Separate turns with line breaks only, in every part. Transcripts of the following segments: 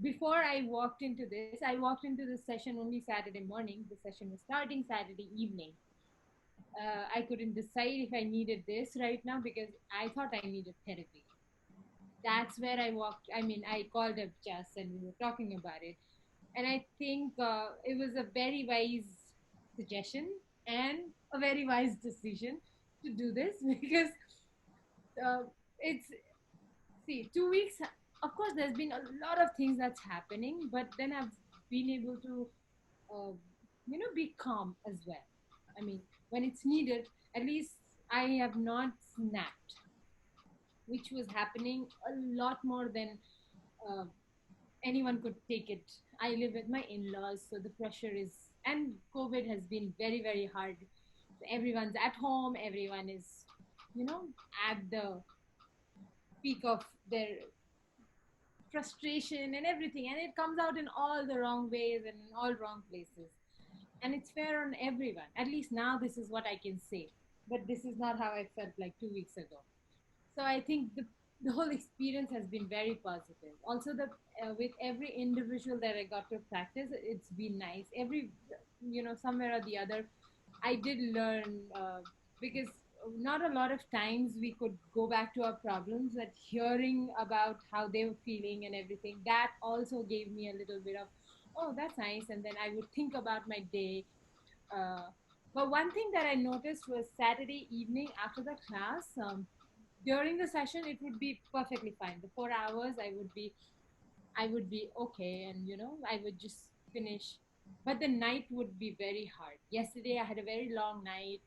before I walked into this, I walked into this session only Saturday morning. The session was starting Saturday evening. I couldn't decide if I needed this right now because I thought I needed therapy. That's where I walked. I mean, I called up Jess and we were talking about it. And I think it was a very wise suggestion and a very wise decision to do this because uh, it's, see, 2 weeks, of course, there's been a lot of things that's happening, but then I've been able to, uh, be calm as well. I mean, when it's needed, at least I have not snapped, which was happening a lot more than uh, anyone could take it. I live with my in-laws, so the pressure is, and COVID has been very, very hard. Everyone's at home. Everyone is, at the peak of their frustration and everything, and it comes out in all the wrong ways and in all wrong places. And it's fair on everyone. At least now, this is what I can say. But this is not how I felt like 2 weeks ago. So I think the whole experience has been very positive. Also, the with every individual that I got to practice, it's been nice. Every, somewhere or the other, I did learn because not a lot of times we could go back to our problems, but hearing about how they were feeling and everything, that also gave me a little bit of, oh, that's nice. And then I would think about my day. Uh, but one thing that I noticed was Saturday evening after the class, during the session, it would be perfectly fine. The 4 hours, I would be okay, and I would just finish. But the night would be very hard. Yesterday, I had a very long night,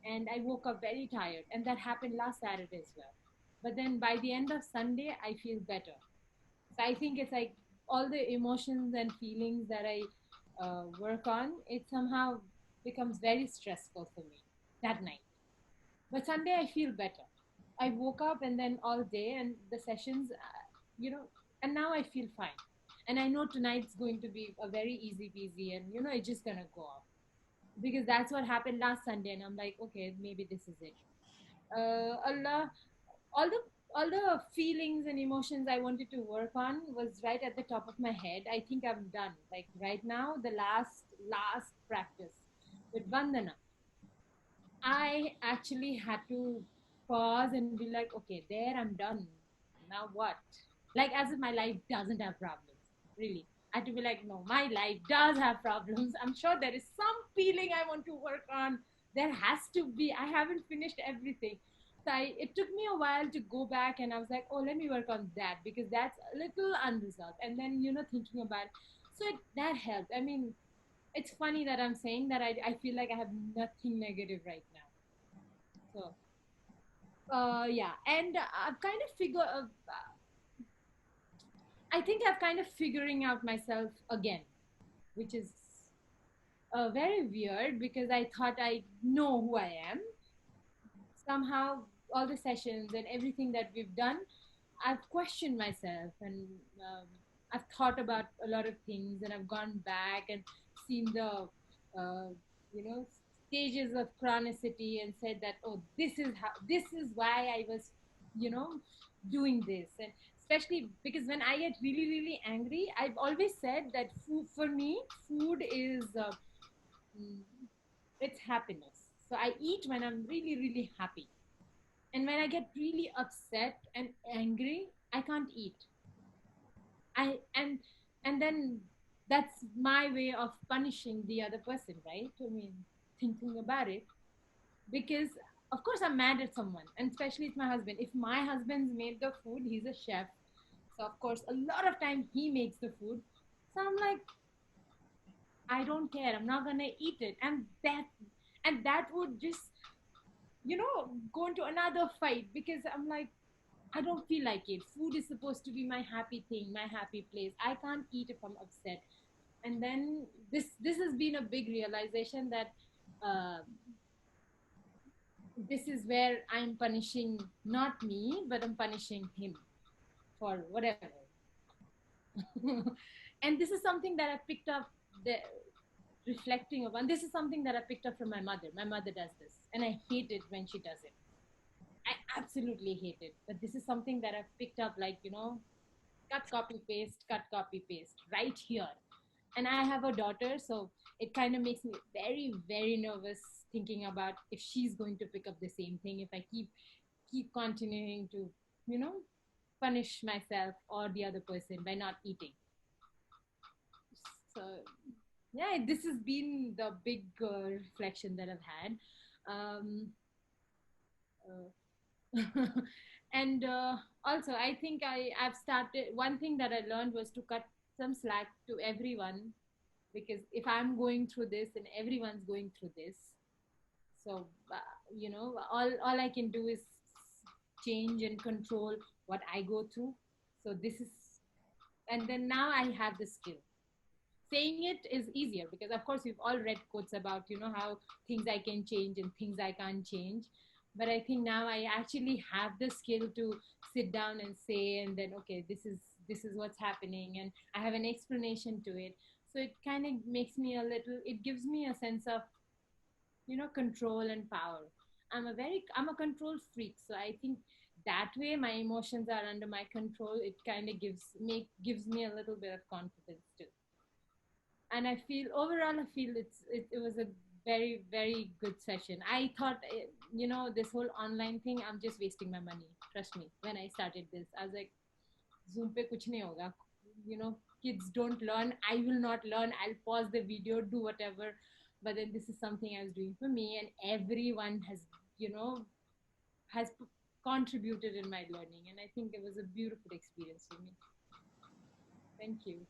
and I woke up very tired, and that happened last Saturday as well. But then by the end of Sunday, I feel better. So I think it's like all the emotions and feelings that I work on, it somehow becomes very stressful for me that night. But Sunday, I feel better. I woke up and then all day and the sessions, and now I feel fine. And I know tonight's going to be a very easy peasy, and it's just gonna go off because that's what happened last Sunday. And I'm like, okay, maybe this is it. Allah, all the all the feelings and emotions I wanted to work on was right at the top of my head. I think I'm done. Like right now, the last practice with Vandana, I actually had to pause and be like, okay, there I'm done. Now what? Like as if my life doesn't have problems. Really. I had to be like, no, my life does have problems. I'm sure there is some feeling I want to work on. There has to be. I haven't finished everything. So it took me a while to go back and I was like, oh, let me work on that because that's a little unresolved. And then, thinking about it. So that helped. I mean, it's funny that I'm saying that I feel like I have nothing negative right now. So, yeah. And I've kind of I think I've kind of figuring out myself again, which is very weird because I thought I know who I am. Somehow, all the sessions and everything that we've done, I've questioned myself and um, I've thought about a lot of things and I've gone back and seen the, uh, you know, stages of chronicity and said that, oh, this is why I was, you know, doing this. And especially because when I get really, really angry, I've always said that food, for me, food is, mm, it's happiness. So I eat when I'm really, really happy. And when I get really upset and angry, I can't eat. I and then that's my way of punishing the other person, right? I mean, thinking about it, because of course I'm mad at someone, and especially it's my husband. If my husband's made the food, he's a chef, so of course a lot of time he makes the food. So I'm like, I don't care. I'm not gonna eat it, and that would just go into another fight because I'm like, I don't feel like it. Food is supposed to be my happy thing, my happy place. I can't eat if I'm upset. And then this has been a big realization that uh, this is where I'm punishing not me, but I'm punishing him for whatever. And this is something that I picked up the reflecting upon. This is something that I picked up from my mother. My mother does this, and I hate it when she does it. I absolutely hate it. But this is something that I've picked up, like, cut, copy, paste right here. And I have a daughter, so it kind of makes me very, very nervous thinking about if she's going to pick up the same thing if I keep continuing to, you know, punish myself or the other person by not eating. So yeah, this has been the big reflection that I've had. Uh, and also I think I've started, one thing that I learned was to cut some slack to everyone, because if I'm going through this and everyone's going through this, so all I can do is change and control what I go through. So this is, and then now I have the skill. Saying it is easier because of course we've all read quotes about how things I can change and things I can't change, but I think now I actually have the skill to sit down and say, and then okay, this is what's happening, and I have an explanation to it. So it kind of makes me a little, it gives me a sense of control and power. I'm a control freak, so I think that way my emotions are under my control. It kind of gives me a little bit of confidence too. And I feel overall, I feel it was a very, very good session. I thought this whole online thing, I'm just wasting my money. Trust me, when I started this I was like, Zoom pe kuch nahi hoga, kids don't learn, I will not learn, I'll pause the video, do whatever. But then this is something I was doing for me, and everyone has contributed in my learning, and I think it was a beautiful experience for me. Thank you.